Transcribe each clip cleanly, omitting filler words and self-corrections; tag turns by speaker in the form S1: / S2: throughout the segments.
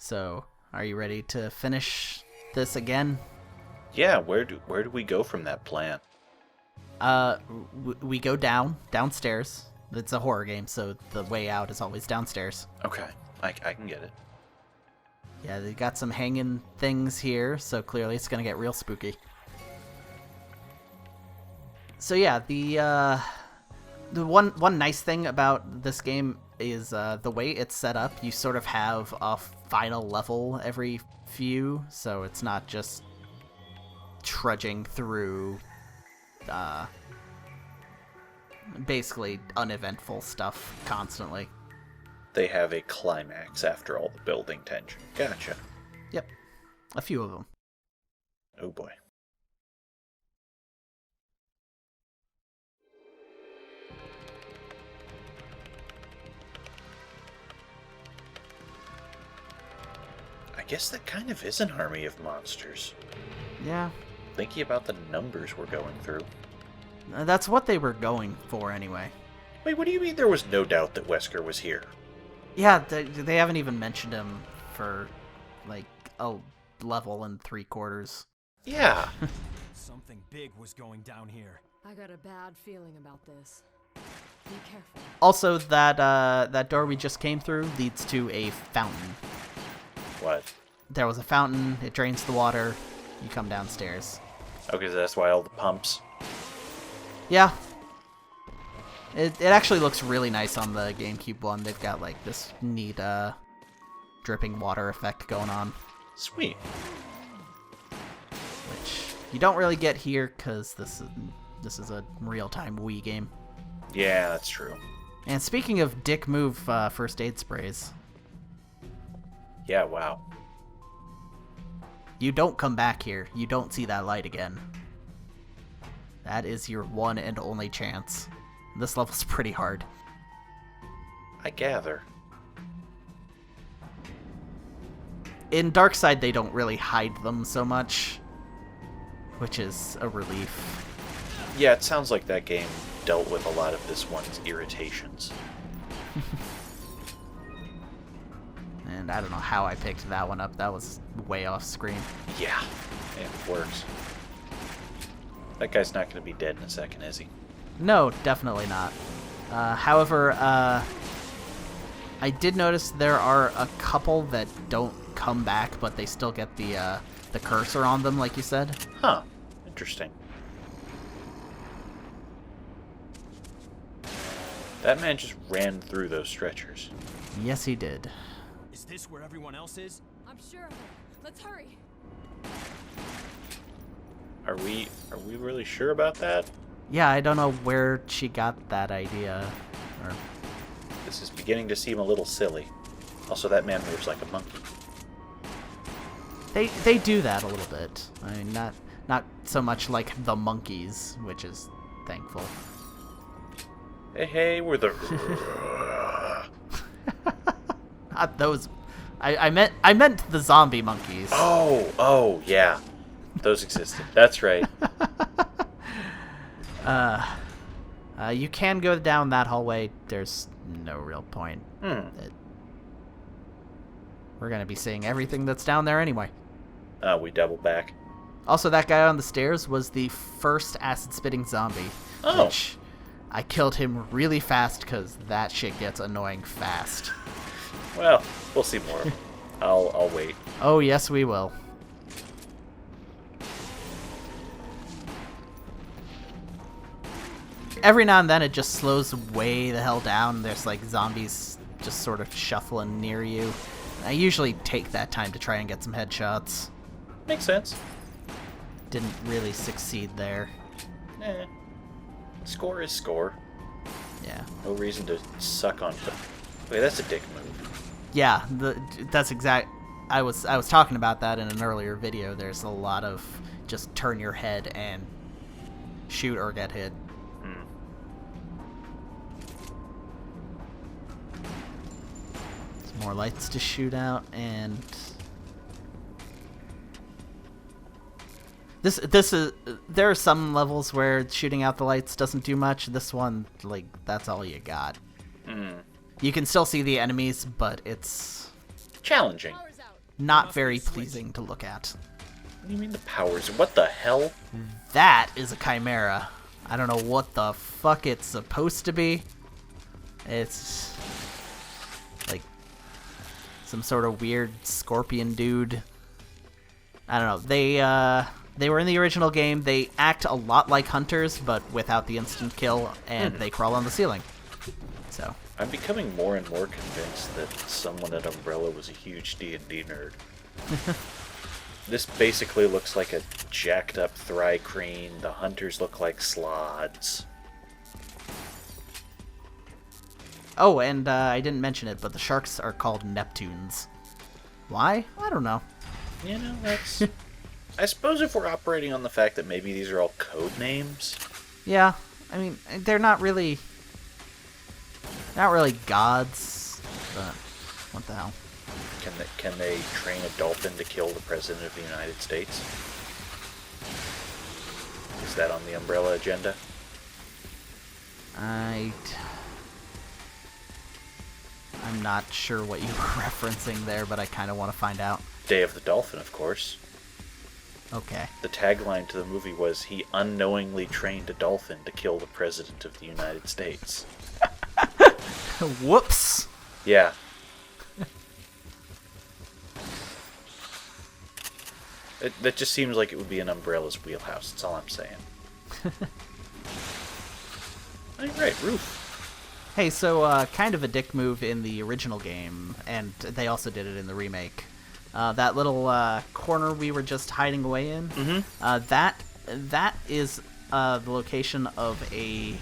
S1: So, are you ready to finish this again?
S2: Yeah, where do we go from that plan?
S1: We go downstairs. It's a horror game, so the way out is always downstairs.
S2: Okay, I can get it.
S1: Yeah, they got some hanging things here, so clearly it's gonna get real spooky. So yeah, the one nice thing about this game is the way it's set up. You sort of have a final level every few, so it's not just trudging through basically uneventful stuff constantly.
S2: They have a climax after all the building tension. Gotcha.
S1: Yep, a few of them.
S2: Oh boy. I guess that kind of is an army of monsters.
S1: Yeah.
S2: Thinking about the numbers we're going through.
S1: That's what they were going for anyway.
S2: Wait, what do you mean there was no doubt that Wesker was here?
S1: Yeah, they haven't even mentioned him for, like, a level and 3/4.
S2: Yeah.
S3: Something big was going down here.
S4: I got a bad feeling about this. Be careful.
S1: Also, that door we just came through leads to a fountain.
S2: What?
S1: There was a fountain, it drains the water, you come downstairs.
S2: Okay, so that's why all the pumps.
S1: Yeah. It actually looks really nice on the GameCube one. They've got, like, this neat, dripping water effect going on.
S2: Sweet.
S1: Which you don't really get here, because this is a real-time Wii game.
S2: Yeah, that's true.
S1: And speaking of dick move first aid sprays,
S2: Yeah, wow.
S1: you don't come back here. You don't see that light again. That is your one and only chance. This level's pretty hard.
S2: I gather.
S1: In Darkside, they don't really hide them so much, which is a relief.
S2: Yeah, it sounds like that game dealt with a lot of this one's irritations.
S1: And I don't know how I picked that one up. That was way off screen.
S2: Yeah, it works. That guy's not going to be dead in a second, is he?
S1: No, definitely not. However, I did notice there are a couple that don't come back, but they still get the cursor on them, like you said.
S2: Huh. Interesting. That man just ran through those stretchers.
S1: Yes, he did.
S3: Is this where everyone else is?
S4: I'm sure of it. Let's hurry.
S2: Are we really sure about that?
S1: Yeah, I don't know where she got that idea. Or
S2: This is beginning to seem a little silly. Also, that man moves like a monkey.
S1: they do that a little bit. I mean, not so much like the monkeys, which is thankful.
S2: Hey, we're the...
S1: Not those. I meant the zombie monkeys.
S2: Oh, yeah. Those existed. That's right.
S1: You can go down that hallway. There's no real point. We're gonna be seeing everything that's down there anyway.
S2: We double back.
S1: Also, that guy on the stairs was the first acid-spitting zombie.
S2: Oh.
S1: Which I killed him really fast because that shit gets annoying fast.
S2: Well, we'll see more. I'll wait.
S1: Oh, yes, we will. Every now and then it just slows way the hell down. There's like zombies just sort of shuffling near you. I usually take that time to try and get some headshots.
S2: Makes sense.
S1: Didn't really succeed there.
S2: Score is score.
S1: Yeah.
S2: No reason to suck on... Wait, that's a dick move.
S1: Yeah, that's exact. I was talking about that in an earlier video. There's a lot of just turn your head and shoot or get hit. Some more lights to shoot out, and this is, there are some levels where shooting out the lights doesn't do much. This one, like, that's all you got. You can still see the enemies, but it's
S2: Challenging.
S4: Power's out.
S1: not very pleasing to look at.
S2: What do you mean the powers? What the hell?
S1: That is a chimera. I don't know what the fuck it's supposed to be. It's like some sort of weird scorpion dude. I don't know. They were in the original game. They act a lot like hunters, but without the instant kill, and they crawl on the ceiling. So
S2: I'm becoming more and more convinced that someone at Umbrella was a huge D&D nerd. This basically looks like a jacked up Thri-Kreen. The hunters look like slods.
S1: oh, and I didn't mention it, but the sharks are called Neptunes. Why? I don't know.
S2: You know, that's... I suppose if we're operating on the fact that maybe these are all code names.
S1: Yeah, I mean, they're not really gods, but what the hell?
S2: Can they train a dolphin to kill the President of the United States? Is that on the Umbrella agenda?
S1: I'm not sure what you were referencing there, but I kind of want to find out.
S2: Day of the Dolphin, of course.
S1: Okay.
S2: The tagline to the movie was, "He unknowingly trained a dolphin to kill the President of the United States."
S1: Whoops.
S2: Yeah. That just seems like it would be in Umbrella's wheelhouse, that's all I'm saying. Oh, you're right, roof.
S1: Hey, so kind of a dick move in the original game, and they also did it in the remake. That little corner we were just hiding away in, that is the location of a...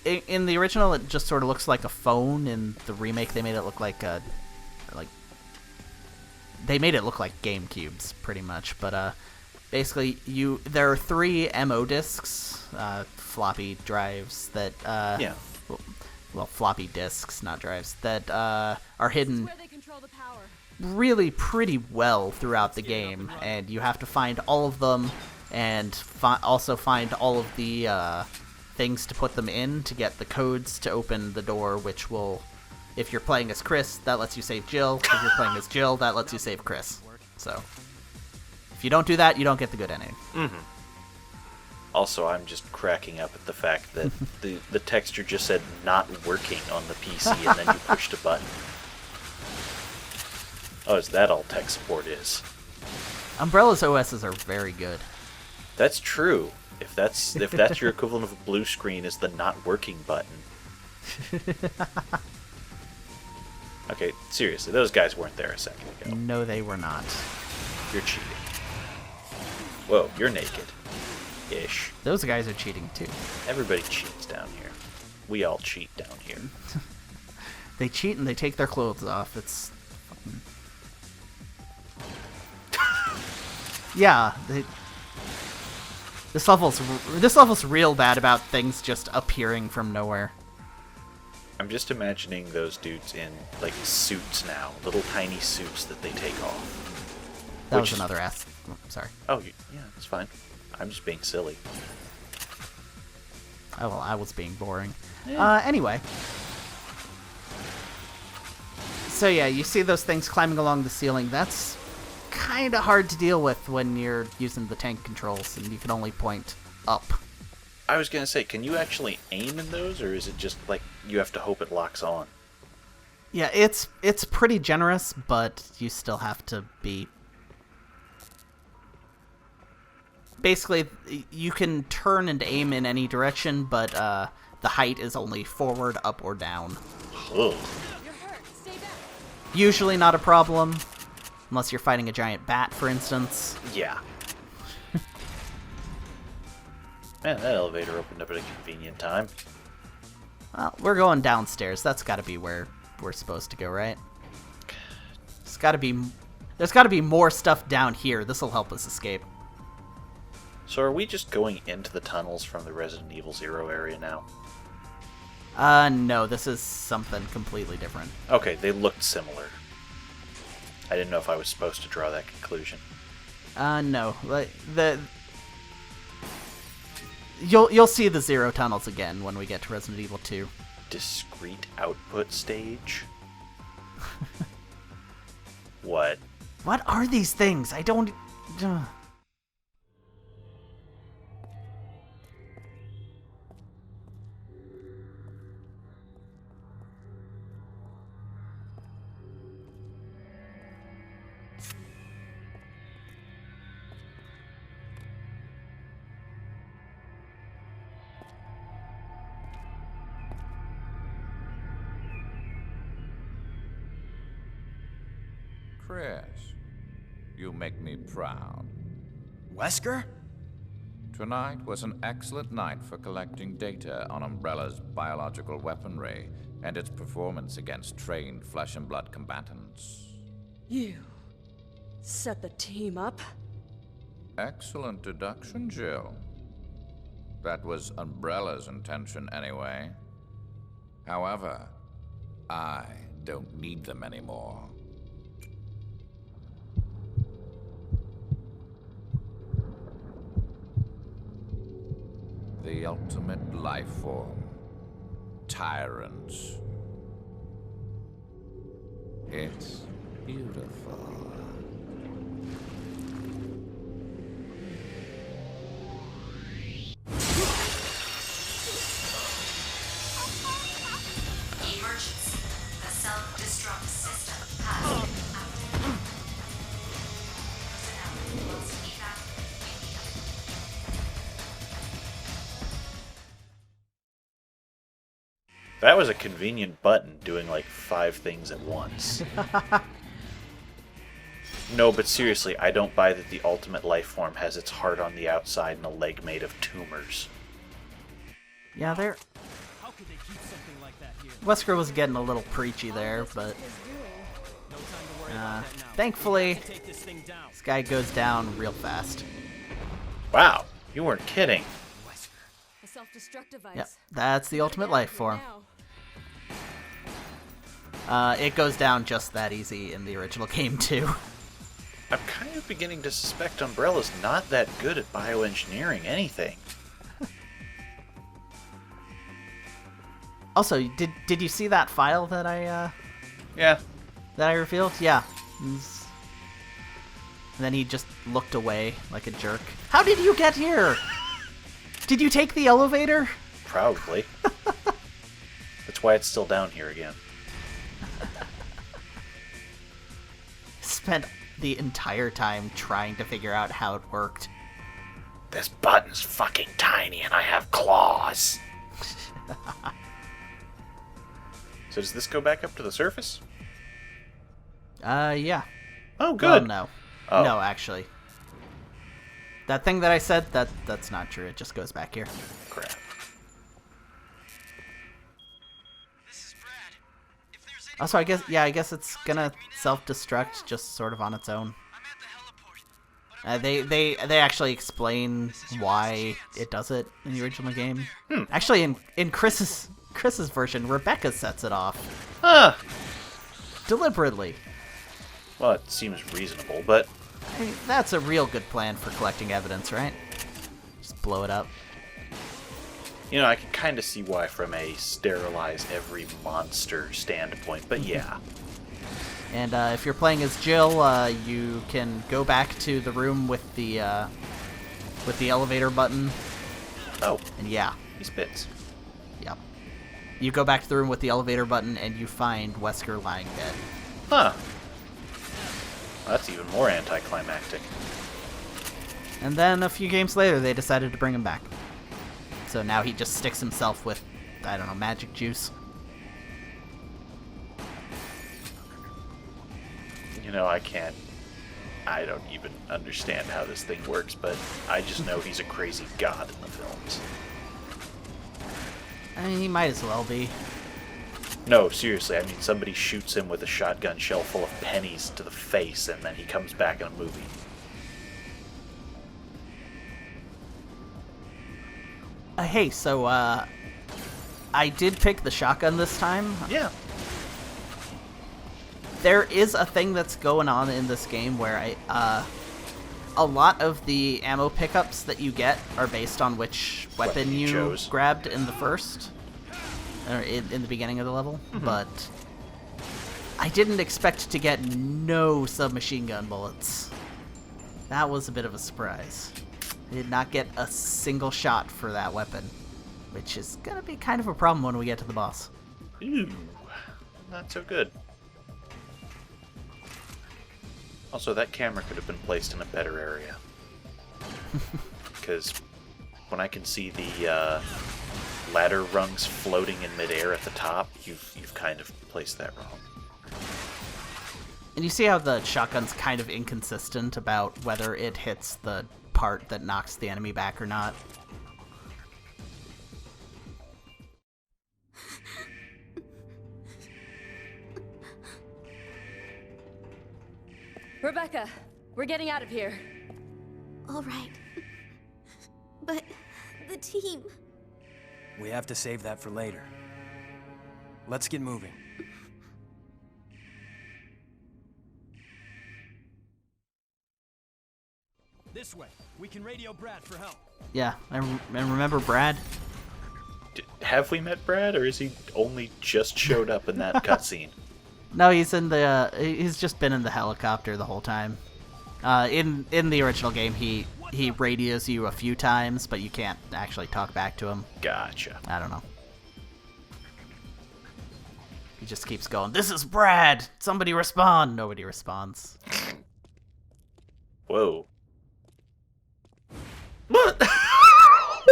S1: In the original, it just sort of looks like a phone. In the remake, they made it look like a... They made it look like GameCubes, pretty much. But basically, there are 3 MO discs, floppy drives that...
S2: Yeah.
S1: Well, floppy disks, not drives, that are hidden
S4: Where they control the power.
S1: really pretty well throughout the game, and you have to find all of them, and also find all of the things to put them in to get the codes to open the door, which will, if you're playing as Chris, that lets you save Jill. If you're playing as Jill, that lets you save Chris. So, if you don't do that, you don't get the good ending.
S2: Mm-hmm. Also, I'm just cracking up at the fact that the texture just said "not working" on the PC, and then you pushed a button. Oh, is that all tech support is?
S1: Umbrella's OSs are very good.
S2: That's true. If that's your equivalent of a blue screen, is the "not working" button. Okay, seriously, those guys weren't there a second ago.
S1: No, they were not.
S2: You're cheating. Whoa, you're naked. Ish.
S1: Those guys are cheating too.
S2: Everybody cheats down here. We all cheat down here.
S1: They cheat and they take their clothes off. It's fucking... Yeah, this level's real bad about things just appearing from nowhere.
S2: I'm just imagining those dudes in, like, suits now. Little tiny suits that they take off.
S1: That was another ass. Sorry.
S2: Oh, yeah, it's fine. I'm just being silly.
S1: Oh, well, I was being boring.
S2: Yeah.
S1: Anyway. So yeah, you see those things climbing along the ceiling. That's kind of hard to deal with when you're using the tank controls, and you can only point up.
S2: I was gonna say, can you actually aim in those, or is it just, like, you have to hope it locks on?
S1: Yeah, it's pretty generous, but you still have to be... Basically, you can turn and aim in any direction, but the height is only forward, up, or down.
S2: Ugh.
S4: You're hurt. Stay back.
S1: Usually not a problem, unless you're fighting a giant bat, for instance.
S2: Yeah. Man, that elevator opened up at a convenient time.
S1: Well, we're going downstairs. That's got to be where we're supposed to go, right? There's got to be more stuff down here. This will help us escape.
S2: So are we just going into the tunnels from the Resident Evil Zero area now?
S1: No, this is something completely different.
S2: Okay, they looked similar. I didn't know if I was supposed to draw that conclusion.
S1: No. You'll see the Zero tunnels again when we get to Resident Evil 2.
S2: Discrete output stage? What?
S1: What are these things? I don't...
S5: Chris, you make me proud.
S3: Wesker?
S5: Tonight was an excellent night for collecting data on Umbrella's biological weaponry and its performance against trained flesh and blood combatants.
S4: You set the team up?
S5: Excellent deduction, Jill. That was Umbrella's intention anyway. However, I don't need them anymore. The ultimate life form. Tyrants. It's beautiful.
S6: Emergency. The self-destruct system has been activated. Personnel, once evac immediately.
S2: That was a convenient button doing like 5 things at once. No, but seriously, I don't buy that the ultimate life form has its heart on the outside and a leg made of tumors.
S1: Yeah, there...
S3: How could they keep something like that here?
S1: Wesker was getting a little preachy there, but...
S3: No time to worry about that now.
S1: Thankfully,
S3: Take this thing down.
S1: this guy goes down real fast.
S2: Wow, you weren't kidding.
S4: A self-destruct device.
S1: Yep, that's the ultimate life form.
S4: Now.
S1: It goes down just that easy in the original game, too.
S2: I'm kind of beginning to suspect Umbrella's not that good at bioengineering anything.
S1: Also, did you see that file that I
S2: Yeah.
S1: revealed? Yeah. And then he just looked away like a jerk. How did you get here? Did you take the elevator?
S2: Probably. That's why it's still down here again.
S1: Spent the entire time trying to figure out how it worked.
S2: This button's fucking tiny and I have claws. So does this go back up to the surface?
S1: Yeah.
S2: Oh,
S1: Well,
S2: good.
S1: no.
S2: Oh.
S1: No, actually. That thing that I said, that's not true. It just goes back here.
S2: Crap.
S1: Also, I guess it's gonna self-destruct just sort of on its own. They actually explain why it does it in the original game. Actually, in Chris's version, Rebecca sets it off
S2: Huh.
S1: deliberately.
S2: Well, it seems reasonable, but
S1: I mean, that's a real good plan for collecting evidence, right? Just blow it up.
S2: you know, I can kind of see why from a sterilize every monster standpoint, but yeah.
S1: And if you're playing as Jill, you can go back to the room with the elevator button.
S2: Oh,
S1: And yeah,
S2: he spits.
S1: yep. You go back to the room with the elevator button, and you find Wesker lying dead.
S2: Huh. Well, that's even more anticlimactic.
S1: And then a few games later, they decided to bring him back. So now he just sticks himself with, I don't know, magic juice.
S2: You know, I don't even understand how this thing works, but I just know he's a crazy god in the films.
S1: I mean, he might as well be.
S2: No, seriously, I mean, somebody shoots him with a shotgun shell full of pennies to the face, and then he comes back in a movie.
S1: Hey, so, I did pick the shotgun this time.
S2: Yeah.
S1: There is a thing that's going on in this game where a lot of the ammo pickups that you get are based on which weapon you
S2: chose.
S1: grabbed in the first, or in the beginning of the level. But I didn't expect to get no submachine gun bullets. That was a bit of a surprise. I did not get a single shot for that weapon, which is gonna be kind of a problem when we get to the boss.
S2: Ooh, not so good. Also, that camera could have been placed in a better area. Because when I can see the ladder rungs floating in midair at the top, you've kind of placed that wrong.
S1: And you see how the shotgun's kind of inconsistent about whether it hits the part that knocks the enemy back or not.
S4: Rebecca, we're getting out of here.
S7: All right. But the team...
S3: We have to save that for later. Let's get moving. This way. We can radio Brad for help.
S1: Yeah, and remember Brad?
S2: Have we met Brad, or is he only just showed up in that cutscene?
S1: No, he's just been in the helicopter the whole time. In the original game, he radios you a few times, but you can't actually talk back to him.
S2: Gotcha.
S1: I don't know. He just keeps going, "This is Brad! Somebody respond!" Nobody responds.
S2: Whoa.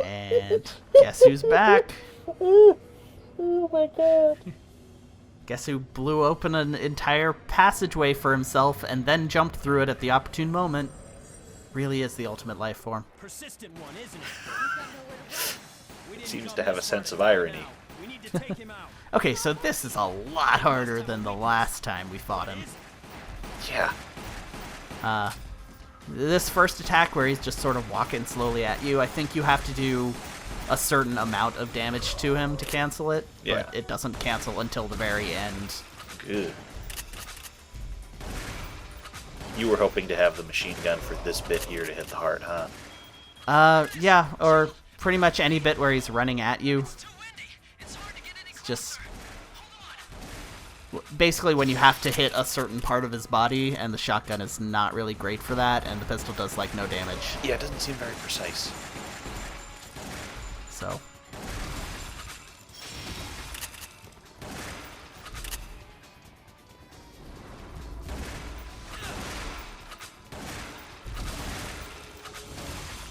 S1: And guess who's back?
S2: Oh my god.
S1: Guess who blew open an entire passageway for himself and then jumped through it at the opportune moment? Really is the ultimate life form.
S3: Persistent one, isn't it?
S2: Seems to have a sense of irony.
S3: We need to take him out.
S1: Okay, so this is a lot harder than the last time we fought him.
S2: Yeah.
S1: This first attack where he's just sort of walking slowly at you, I think you have to do a certain amount of damage to him to cancel it.
S2: Yeah.
S1: But it doesn't cancel until the very end.
S2: Good. You were hoping to have the machine gun for this bit here to hit the heart, huh?
S1: Yeah, or pretty much any bit where he's running at you. It's just... basically when you have to hit a certain part of his body, and the shotgun is not really great for that, and the pistol does, like, no damage.
S2: Yeah, it doesn't seem very precise.
S1: So...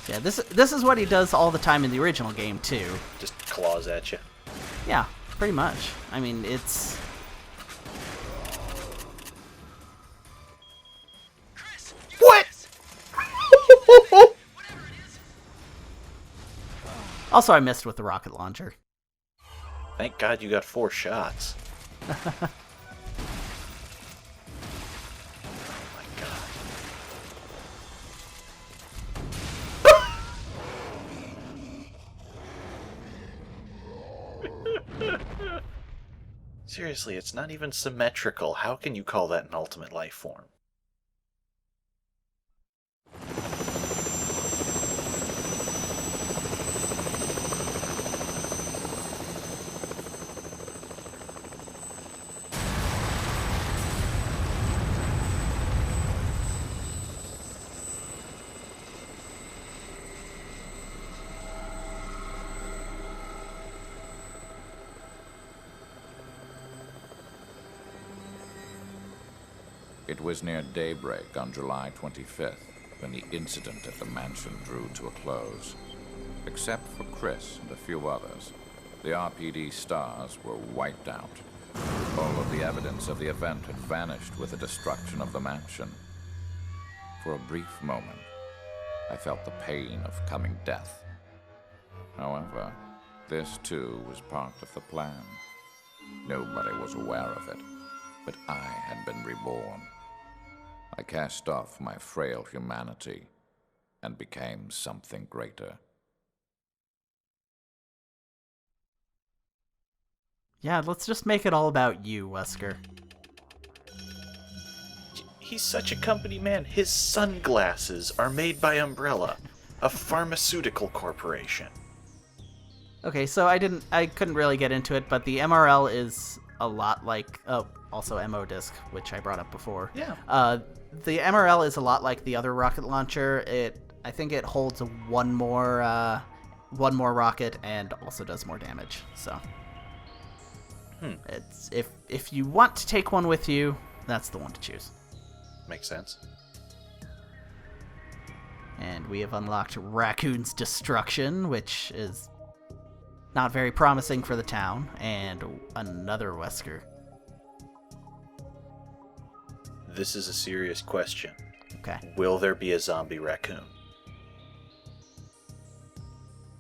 S1: yeah, this is what he does all the time in the original game, too.
S2: Just claws at you.
S1: Yeah, pretty much. I mean, it's...
S2: What?
S1: Also, I missed with the rocket launcher.
S2: Thank God you got 4 shots. Oh my god. Seriously, it's not even symmetrical. How can you call that an ultimate life form?
S5: It was near daybreak on July 25th when the incident at the mansion drew to a close. Except for Chris and a few others, the RPD stars were wiped out. All of the evidence of the event had vanished with the destruction of the mansion. For a brief moment, I felt the pain of coming death. However, this too was part of the plan. Nobody was aware of it, but I had been reborn. I cast off my frail humanity and became something greater.
S1: Yeah, let's just make it all about you, Wesker.
S2: He's such a company man. His sunglasses are made by Umbrella, a pharmaceutical corporation.
S1: Okay, so I couldn't really get into it, but the MRL is a lot like, also MO disc, which I brought up before.
S2: Yeah.
S1: The MRL is a lot like the other rocket launcher. I think it holds one more rocket and also does more damage. So it's if you want to take one with you, that's the one to choose.
S2: Makes sense.
S1: And we have unlocked Raccoon's Destruction, which is not very promising for the town, and another Wesker.
S2: This is a serious question.
S1: Okay.
S2: Will there be a zombie raccoon?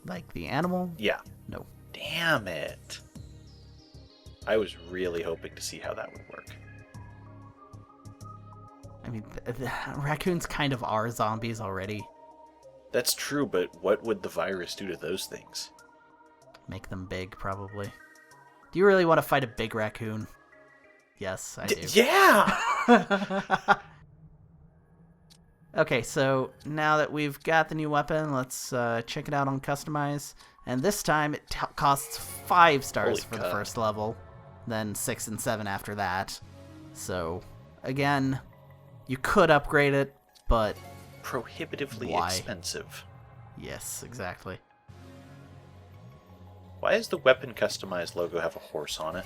S1: Like the animal?
S2: Yeah.
S1: No.
S2: Damn it. I was really hoping to see how that would work.
S1: I mean, the raccoons kind of are zombies already.
S2: That's true, but what would the virus do to those things?
S1: Make them big, probably. Do you really want to fight a big raccoon? Yes, I do.
S2: Yeah!
S1: Okay, so now that we've got the new weapon, let's check it out on Customize. And this time it costs 5 stars
S2: Holy
S1: for the
S2: cow.
S1: first level, then 6 and 7 after that. So, again, you could upgrade it, but
S2: Prohibitively
S1: Why?
S2: expensive.
S1: yes, exactly.
S2: Why does the weapon customized logo have a horse on it?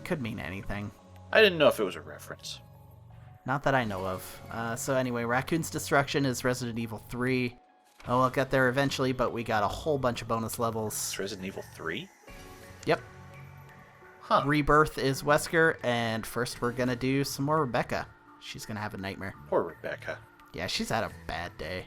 S1: Could mean anything.
S2: I didn't know if it was a reference.
S1: Not that I know of. So anyway, Raccoon's Destruction is Resident Evil 3. Oh, I'll get there eventually, but we got a whole bunch of bonus levels.
S2: It's Resident Evil 3?
S1: Yep.
S2: Huh.
S1: Rebirth is Wesker, and first we're gonna do some more Rebecca. She's gonna have a nightmare.
S2: Poor Rebecca.
S1: Yeah, she's had a bad day.